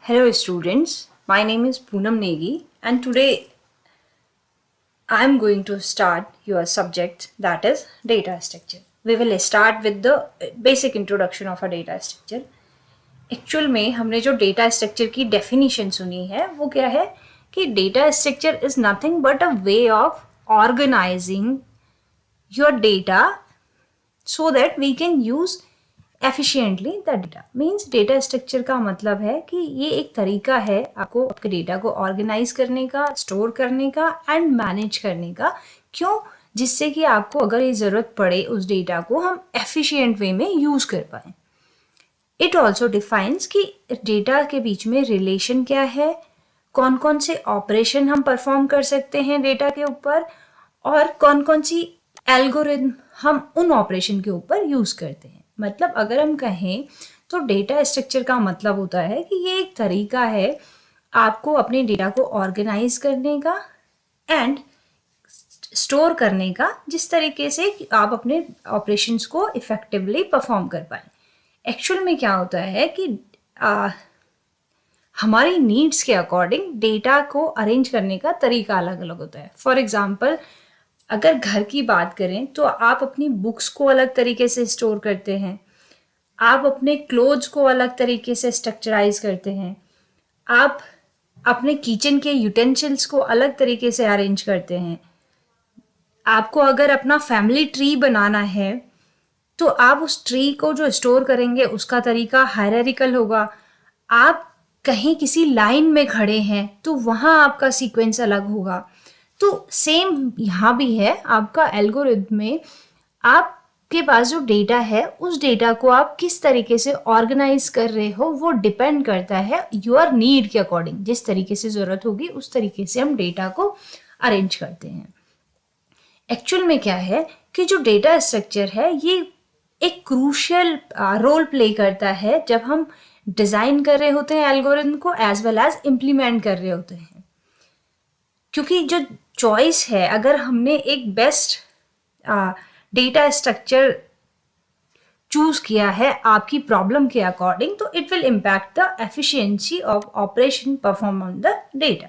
Hello students, my name is Poonam Negi and today I am going to start your subject, that is data structure. We will start with the basic introduction of a data structure. Actual में हमने जो data structure की definition सुनी है वो क्या है कि data structure is nothing but a way of organizing your data so that we can use efficiently the data. Means data structure का मतलब है कि ये एक तरीका है आपको आपके डेटा को ऑर्गेनाइज करने का, स्टोर करने का एंड मैनेज करने का. क्यों? जिससे कि आपको अगर ये ज़रूरत पड़े उस डेटा को हम एफिशिएंट वे में यूज़ कर पाएँ. इट ऑल्सो डिफाइंस कि डेटा के बीच में रिलेशन क्या है, कौन कौन से ऑपरेशन हम परफॉर्म कर सकते हैं डेटा के ऊपर और कौन कौन सी एल्गोरिथम हम उन ऑपरेशन के ऊपर यूज़ करते हैं. मतलब अगर हम कहें तो डेटा स्ट्रक्चर का मतलब होता है कि ये एक तरीका है आपको अपने डेटा को ऑर्गेनाइज करने का एंड स्टोर करने का, जिस तरीके से आप अपने ऑपरेशंस को इफेक्टिवली परफॉर्म कर पाएँ. एक्चुअल में क्या होता है कि हमारी नीड्स के अकॉर्डिंग डेटा को अरेंज करने का तरीका अलग अलग होता है. फॉर एग्जांपल अगर घर की बात करें तो आप अपनी बुक्स को अलग तरीके से स्टोर करते हैं, आप अपने क्लोथ्स को अलग तरीके से स्ट्रक्चराइज करते हैं, आप अपने किचन के यूटेंसिल्स को अलग तरीके से अरेंज करते हैं. आपको अगर अपना फैमिली ट्री बनाना है तो आप उस ट्री को जो स्टोर करेंगे उसका तरीका हायरार्किकल होगा. आप कहीं किसी लाइन में खड़े हैं तो वहाँ आपका सीक्वेंस अलग होगा. तो सेम यहाँ भी है आपका एल्गोरिथम में. आपके पास जो डेटा है उस डेटा को आप किस तरीके से ऑर्गेनाइज कर रहे हो वो डिपेंड करता है योर नीड के अकॉर्डिंग. जिस तरीके से ज़रूरत होगी उस तरीके से हम डेटा को अरेंज करते हैं. एक्चुअल में क्या है कि जो डेटा स्ट्रक्चर है ये एक क्रूशियल रोल प्ले करता है जब हम डिज़ाइन कर रहे होते हैं एल्गोरिथम को एज वेल एज इम्प्लीमेंट कर रहे होते हैं. क्योंकि जो चॉइस है, अगर हमने एक बेस्ट डेटा स्ट्रक्चर चूज किया है आपकी प्रॉब्लम के अकॉर्डिंग, तो it will impact the efficiency of operation perform on the data.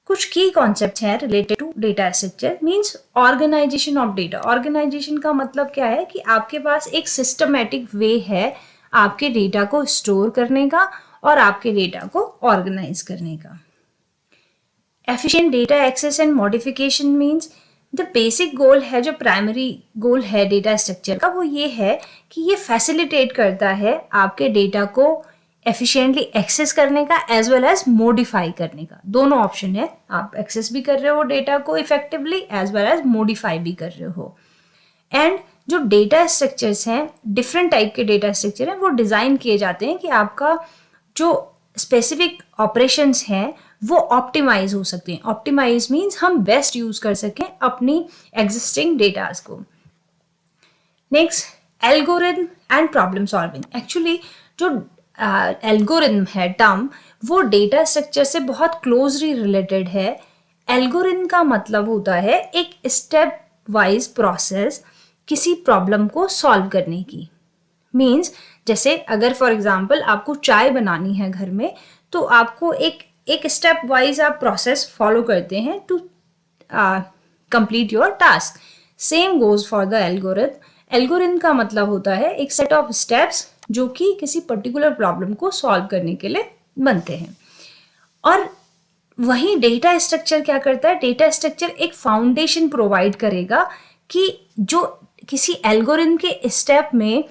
कुछ की कॉन्सेप्ट्स हैं related to data structure. Means organization of data. Organization का मतलब क्या है कि आपके पास एक सिस्टमेटिक वे है आपके डेटा को स्टोर करने का और आपके डेटा को ऑर्गेनाइज करने का. Efficient data access and modification means the basic goal है, जो प्राइमरी गोल है डेटा स्ट्रक्चर का, वो ये है कि ये फैसिलिटेट करता है आपके डेटा को एफिशिएंटली एक्सेस करने का एज वेल एज मॉडिफाई करने का. दोनों ऑप्शन है, आप एक्सेस भी कर रहे हो डेटा को effectively as well as modify भी कर रहे हो. एंड जो डेटा स्ट्रक्चर्स हैं, डिफरेंट टाइप के डेटा स्ट्रक्चर हैं, वो डिज़ाइन किए जाते हैं कि आपका जो स्पेसिफिक ऑपरेशंस हैं वो ऑप्टिमाइज हो सकते हैं. ऑप्टिमाइज मीन्स हम बेस्ट यूज कर सकें अपनी एग्जिस्टिंग डेटाज को. Next, algorithm and problem solving. Actually जो एल्गोरिथम है टर्म, वो डेटा स्ट्रक्चर से बहुत क्लोजली रिलेटेड है. एल्गोरिथम का मतलब होता है एक स्टेप वाइज प्रोसेस किसी प्रॉब्लम को सॉल्व करने की. मीन्स जैसे अगर फॉर एग्जांपल आपको चाय बनानी है घर में, तो आपको एक स्टेप वाइज आप प्रोसेस फॉलो करते हैं to complete your task. Same goes for the algorithm. Algorithm का मतलब होता है एक सेट ऑफ स्टेप्स जो कि किसी पर्टिकुलर प्रॉब्लम को सॉल्व करने के लिए बनते हैं. और वहीं डेटा स्ट्रक्चर क्या करता है, डेटा स्ट्रक्चर एक फाउंडेशन प्रोवाइड करेगा कि जो किसी एल्गोरिथम के स्टेप में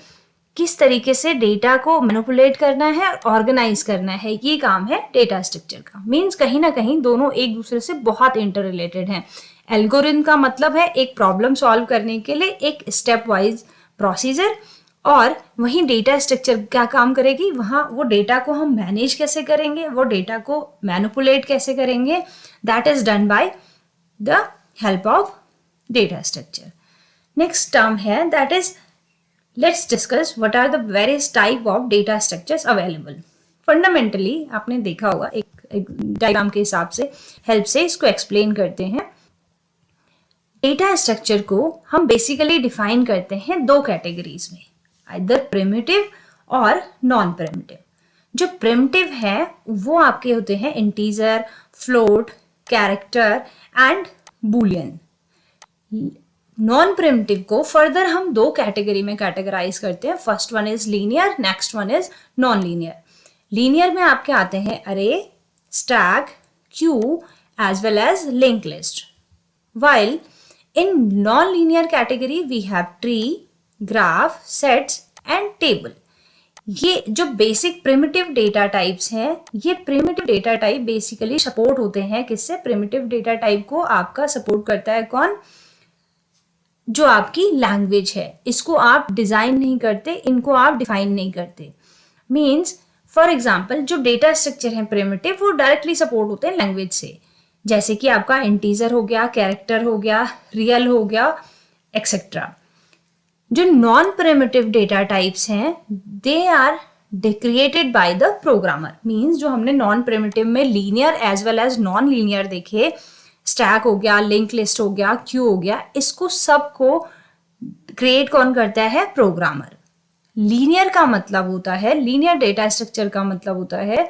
किस तरीके से डेटा को मैनिपुलेट करना है और ऑर्गेनाइज करना है, ये काम है डेटा स्ट्रक्चर का. मीन्स कहीं ना कहीं दोनों एक दूसरे से बहुत इंटर रिलेटेड हैं. एल्गोरिथम का मतलब है एक प्रॉब्लम सॉल्व करने के लिए एक स्टेप वाइज प्रोसीजर, और वहीं डेटा स्ट्रक्चर क्या काम करेगी, वहाँ वो डेटा को हम मैनेज कैसे करेंगे, वो डेटा को मैनिपुलेट कैसे करेंगे, that is done by the help of data structure. Next term है that is let's discuss what are the various type of data structures available. Fundamentally आपने देखा होगा एक डायग्राम के हिसाब से हेल्प से इसको एक्सप्लेन करते हैं. डेटा स्ट्रक्चर को हम बेसिकली डिफाइन करते हैं दो कैटेगरीज में, आइदर प्रिमिटिव और नॉन प्रिमिटिव. जो प्रिमिटिव है वो आपके होते हैं integer, float, character and boolean. Non primitive को फर्दर हम दो कैटेगरी में कैटेगराइज करते हैं। First one is linear, next one is non linear. Linear में आपके आते हैं array, stack, queue as well as link list. While in non-linear category we have tree, graph, sets and table। ये जो basic primitive data types हैं, ये primitive data type basically support होते हैं किससे? प्रिमिटिव डेटा टाइप को आपका support करता है कौन? जो आपकी लैंग्वेज है। इसको आप डिजाइन नहीं करते, इनको आप डिफाइन नहीं करते। मीन्स फॉर एग्जाम्पल जो डेटा स्ट्रक्चर है प्रिमिटिव, वो डायरेक्टली सपोर्ट होते हैं लैंग्वेज से, जैसे कि आपका इंटीजर हो गया, कैरेक्टर हो गया, रियल हो गया, एक्सेट्रा। जो नॉन प्रिमिटिव डेटा टाइप्स हैं they are created by the programmer. Means जो हमने नॉन प्रिमिटिव में linear as well as non linear देखे, स्टैक हो गया, लिंक लिस्ट हो गया, क्यू हो गया, इसको सबको क्रिएट कौन करता है? प्रोग्रामर। लीनियर का मतलब होता है, लीनियर डेटा स्ट्रक्चर का मतलब होता है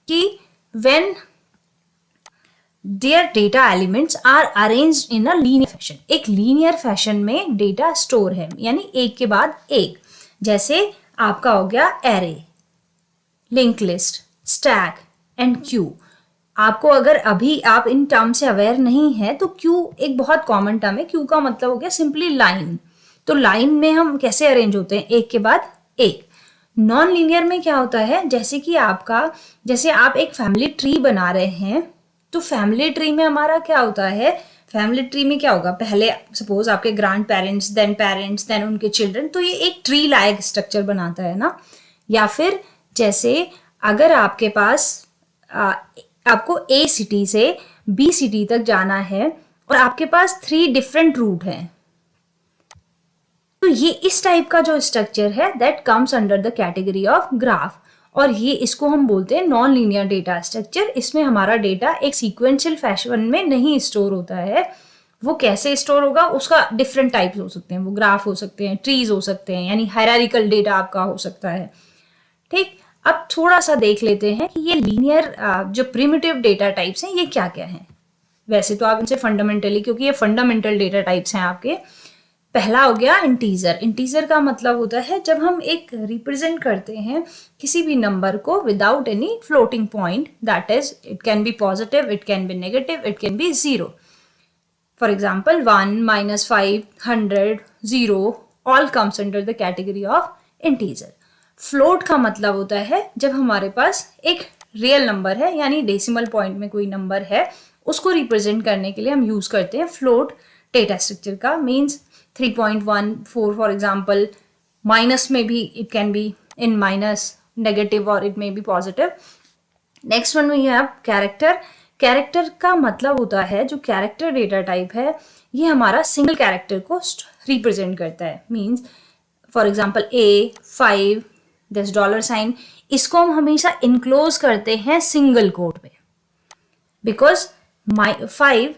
कि when there data elements are arranged in a linear fashion. एक लीनियर फैशन में डेटा स्टोर है, यानी एक के बाद एक। जैसे आपका हो गया array, link list, stack and Q. आपको अगर अभी आप इन टर्म से अवेयर नहीं है तो क्यू एक बहुत कॉमन टर्म है। क्यू का मतलब हो गया सिंपली लाइन। तो लाइन में हम कैसे अरेंज होते हैं? एक के बाद एक। नॉन लीनियर में क्या होता है? जैसे कि जैसे आप एक फैमिली ट्री बना रहे हैं, तो फैमिली ट्री में हमारा क्या होता है? फैमिली ट्री में क्या होगा? पहले सपोज आपके ग्रैंड पेरेंट्स, देन उनके चिल्ड्रन, तो ये एक ट्री लायक स्ट्रक्चर बनाता है ना। या फिर जैसे अगर आपके पास आपको ए सिटी से बी सिटी तक जाना है और आपके पास 3 डिफरेंट रूट हैं, तो ये इस टाइप का जो स्ट्रक्चर है that comes under the category of graph. और ये इसको हम बोलते हैं नॉन लीनियर डेटा स्ट्रक्चर। इसमें हमारा डेटा एक सीक्वेंशियल फैशन में नहीं स्टोर होता है। वो कैसे स्टोर होगा? उसका डिफरेंट टाइप्स हो सकते हैं। वो ग्राफ हो सकते हैं, ट्रीज हो सकते हैं, यानी हायरार्किकल डेटा आपका हो सकता है। ठीक, अब थोड़ा सा देख लेते हैं कि ये लीनियर जो प्रिमिटिव डेटा टाइप्स हैं ये क्या क्या हैं। वैसे तो आप इनसे फंडामेंटली, क्योंकि ये फंडामेंटल डेटा टाइप्स हैं आपके। पहला हो गया इंटीजर। इंटीजर का मतलब होता है जब हम एक रिप्रेजेंट करते हैं किसी भी नंबर को without any floating point, that is it can B positive, it can B negative, it can B zero. For example 1, -5, 100, 0 all comes under the category of integer. Float का मतलब होता है जब हमारे पास एक रियल नंबर है, यानी डेसिमल पॉइंट में कोई नंबर है, उसको रिप्रेजेंट करने के लिए हम यूज करते हैं फ्लोट डेटा स्ट्रक्चर का। Means 3.14 for example. माइनस में भी it can be in minus, negative और it may be positive. Next one we have character. Character का मतलब होता है जो कैरेक्टर डेटा टाइप है ये हमारा सिंगल कैरेक्टर को रिप्रेजेंट करता है। Means for example A5 this $, इसको हम हमेशा इनक्लोज करते हैं सिंगल कोट में, because 5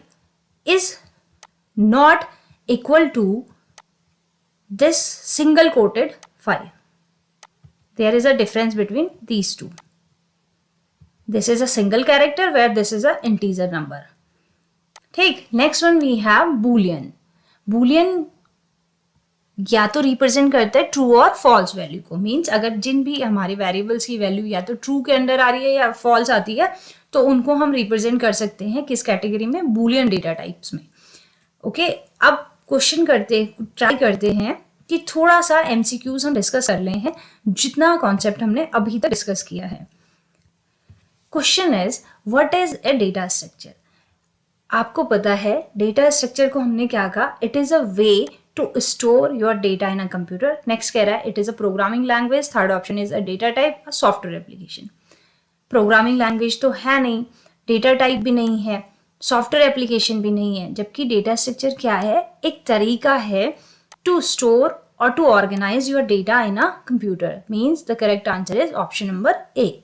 is not equal to this single quoted 5. There is a difference between these two. This is a single character where this is a integer number. ठीक, next one we have boolean. boolean या तो represent करता है true और false value को। Means अगर जिन भी हमारे वेरिएबल्स की वैल्यू या तो ट्रू के अंडर आ रही है या फॉल्स आती है, तो उनको हम रिप्रेजेंट कर सकते हैं किस कैटेगरी में? बूलियन डेटा टाइप्स में। ओके, अब क्वेश्चन ट्राई करते हैं कि थोड़ा सा एमसीक्यूज हम डिस्कस कर ले हैं, जितना कॉन्सेप्ट हमने अभी तक डिस्कस किया है। Question is what is a data structure. आपको पता है डेटा स्ट्रक्चर को हमने क्या कहा? It is a way to store your data in a computer. Next कह रहा है it is a programming language. Third option is a data type, a software application. Programming language तो है नहीं, डेटा टाइप भी नहीं है, सॉफ्टवेयर एप्लीकेशन भी नहीं है। जबकि डेटा स्ट्रक्चर क्या है? एक तरीका है टू स्टोर और to organize your data in a computer. Means the correct answer is option number A.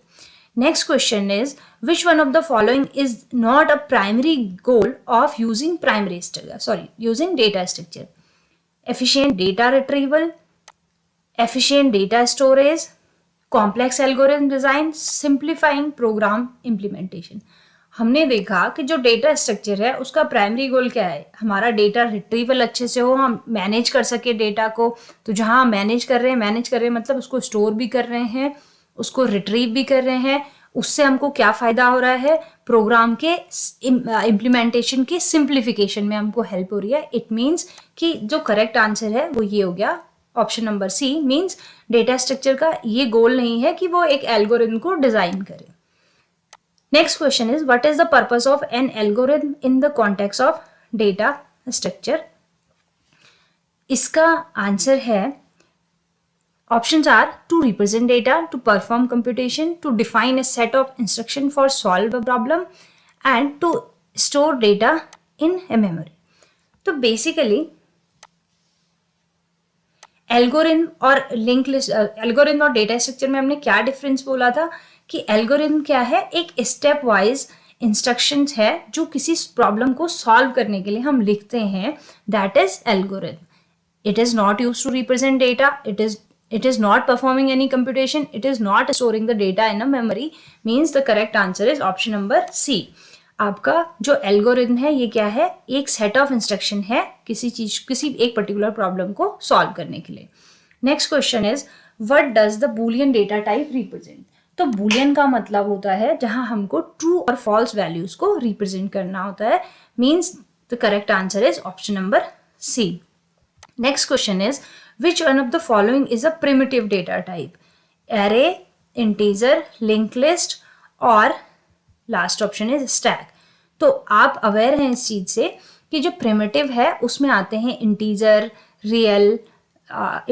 Next question is which one of the following is not a primary goal of using using data structure? efficient data retrieval, efficient data storage, complex algorithm design, simplifying program implementation. हमने देखा कि जो data structure है उसका primary goal क्या है, हमारा data retrieval अच्छे से हो, हम मैनेज कर सके डेटा को। तो जहां हम मैनेज कर रहे हैं मतलब उसको स्टोर भी कर रहे हैं, उसको रिट्रीव भी कर रहे हैं, उससे हमको क्या फायदा हो रहा है, प्रोग्राम के इम्प्लीमेंटेशन की सिंप्लीफिकेशन में हमको हेल्प हो रही है। इट मीन्स कि जो करेक्ट आंसर है वो ये हो गया, option number C. Means data structure का ये गोल नहीं है कि वो एक एल्गोरिथम को डिजाइन करे। Next question is what is the purpose of an algorithm in the context of data structure. इसका आंसर है, options are to represent data, to perform computation, to define a set of instruction for solve a problem and to store data in a memory। तो basically algorithm और link list, algorithm और data structure में हमने क्या difference बोला था कि algorithm क्या है, एक स्टेप वाइज इंस्ट्रक्शंस है जो किसी प्रॉब्लम को सॉल्व करने के लिए हम लिखते हैं, that is algorithm. It is not used to represent data. It is not performing any computation. It is not storing the data in a memory. Means the correct answer is option number C। आपका जो algorithm है ये क्या है, एक set of instruction है किसी एक पर्टिकुलर प्रॉब्लम को सॉल्व करने के लिए। Next question is what does the Boolean data type represent. तो बूलियन का मतलब होता है जहां हमको ट्रू और फॉल्स वैल्यूज को रिप्रेजेंट करना होता है। Means the correct answer is option number C. Next question is which one of the following is a primitive data type? Array, integer, linked list और last option is stack। तो आप aware हैं इस चीज से कि जो प्रिमिटिव है उसमें आते हैं integer, real,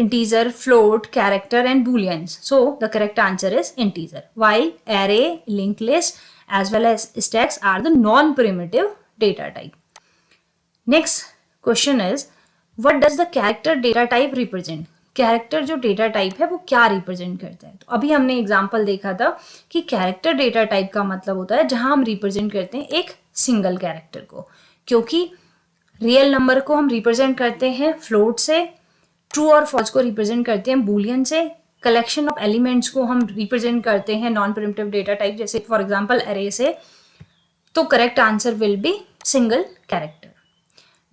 integer, float, character and booleans। So the correct answer is integer, while array, linked list as well as stacks are the non-primitive data type। Next question is What does the character data type represent? Character जो data type है वो क्या represent करता है। तो अभी हमने example देखा था कि कैरेक्टर डेटा टाइप का मतलब होता है जहां हम रिप्रेजेंट करते हैं एक सिंगल कैरेक्टर को, क्योंकि रियल नंबर को हम रिप्रेजेंट करते हैं फ्लोट से, ट्रू और फॉल्स को रिप्रेजेंट करते हैं बूलियन से, कलेक्शन ऑफ एलिमेंट्स को हम रिप्रेजेंट करते हैं नॉन प्रिमिटिव डेटा टाइप जैसे फॉर एग्जाम्पल अरे से। तो correct answer will be single character.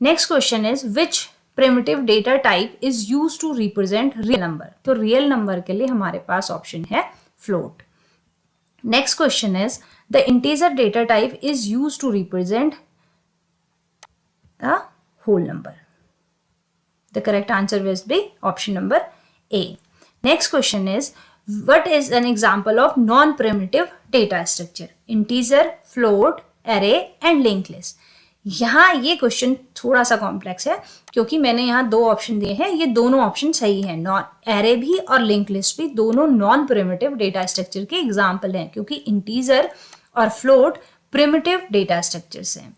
Next question is which primitive data type is used to represent real number। तो real number के लिए हमारे पास ऑप्शन है float। Next question is the integer data type is used to represent a whole number। The correct answer will be option number A। Next question is what is an example of non-primitive data structure? Integer, float, array and linked list। यहाँ ये question थोड़ा सा complex है क्योंकि मैंने यहाँ दो option दिए हैं, ये दोनों ऑप्शन सही है। नॉन एरे भी और लिंक लिस्ट भी दोनों नॉन प्रिमिटिव डेटा स्ट्रक्चर के एग्जाम्पल हैं क्योंकि इंटीजर और फ्लोट प्रिमिटिव डेटा स्ट्रक्चर्स हैं।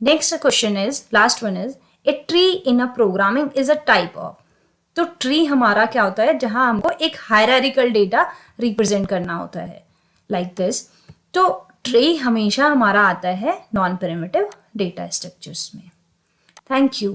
Next question is last one is a tree in a programming is a type of. तो ट्री हमारा क्या होता है जहां हमको एक हायरार्किकल डेटा रिप्रेजेंट करना होता है लाइक दिस। तो ट्री हमेशा हमारा आता है नॉन प्रिमिटिव डेटा स्ट्रक्चर्स में। Thank you.